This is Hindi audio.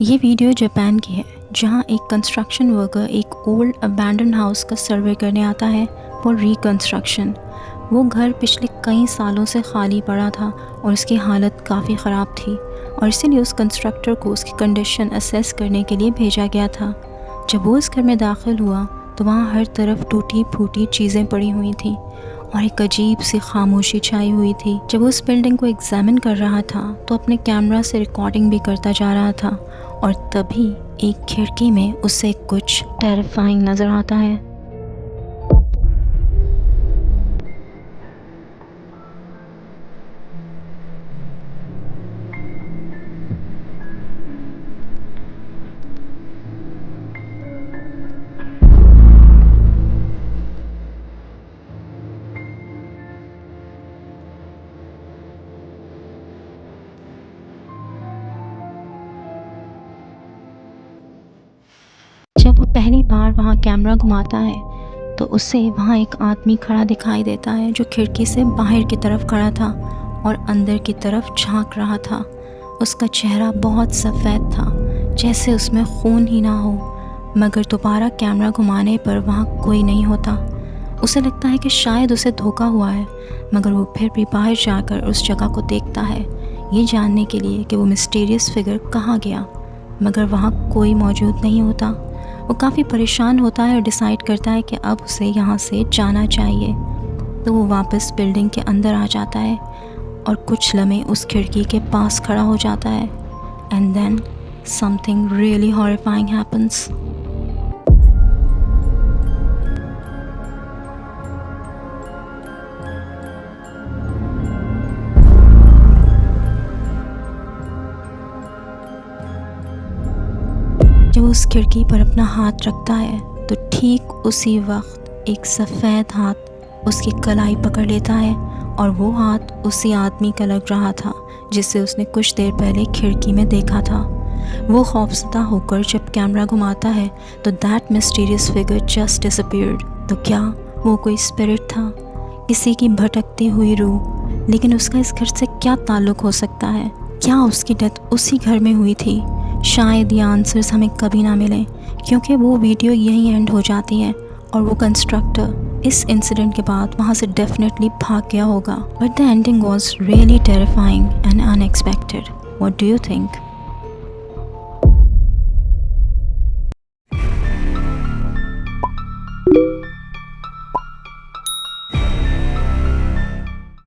ये वीडियो जापान की है, जहाँ एक कंस्ट्रक्शन वर्कर एक ओल्ड अबैंडन हाउस का सर्वे करने आता है फॉर रिकंस्ट्रक्शन। वो घर पिछले कई सालों से खाली पड़ा था और उसकी हालत काफ़ी ख़राब थी और इसीलिए उस कंस्ट्रक्टर को उसकी कंडीशन असेस करने के लिए भेजा गया था। जब वो उस घर में दाखिल हुआ तो वहाँ हर तरफ टूटी फूटी चीज़ें पड़ी हुई थीं और एक अजीब सी खामोशी छाई हुई थी। जब वो उस बिल्डिंग को एग्जामिन कर रहा था तो अपने कैमरा से रिकॉर्डिंग भी करता जा रहा था और तभी एक खिड़की में उसे कुछ टेरिफाइंग नज़र आता है। जब वो पहली बार वहाँ कैमरा घुमाता है तो उसे वहाँ एक आदमी खड़ा दिखाई देता है जो खिड़की से बाहर की तरफ खड़ा था और अंदर की तरफ झांक रहा था। उसका चेहरा बहुत सफ़ेद था, जैसे उसमें खून ही ना हो, मगर दोबारा कैमरा घुमाने पर वहाँ कोई नहीं होता। उसे लगता है कि शायद उसे धोखा हुआ है, मगर वो फिर भी बाहर जाकर उस जगह को देखता है, ये जानने के लिए कि वो मिस्टीरियस फिगर कहाँ गया, मगर वहाँ कोई मौजूद नहीं होता। वो काफ़ी परेशान होता है और डिसाइड करता है कि अब उसे यहाँ से जाना चाहिए। तो वो वापस बिल्डिंग के अंदर आ जाता है और कुछ लम्हे उस खिड़की के पास खड़ा हो जाता है। And then something really horrifying happens. जब उस खिड़की पर अपना हाथ रखता है तो ठीक उसी वक्त एक सफ़ेद हाथ उसकी कलाई पकड़ लेता है और वो हाथ उसी आदमी का लग रहा था जिसे उसने कुछ देर पहले खिड़की में देखा था। वो खौफज़दा होकर जब कैमरा घुमाता है तो that mysterious figure just disappeared. तो क्या वो कोई स्पिरिट था, किसी की भटकती हुई रूह? लेकिन उसका इस घर से क्या ताल्लुक़ हो सकता है? क्या उसकी डेथ उसी घर में हुई थी? शायद ये आंसर्स हमें कभी ना मिलें, क्योंकि वो वीडियो यहीं एंड हो जाती है और वो कंस्ट्रक्टर इस इंसिडेंट के बाद वहाँ से डेफिनेटली भाग गया होगा। But the ending was really terrifying and unexpected. What do you think?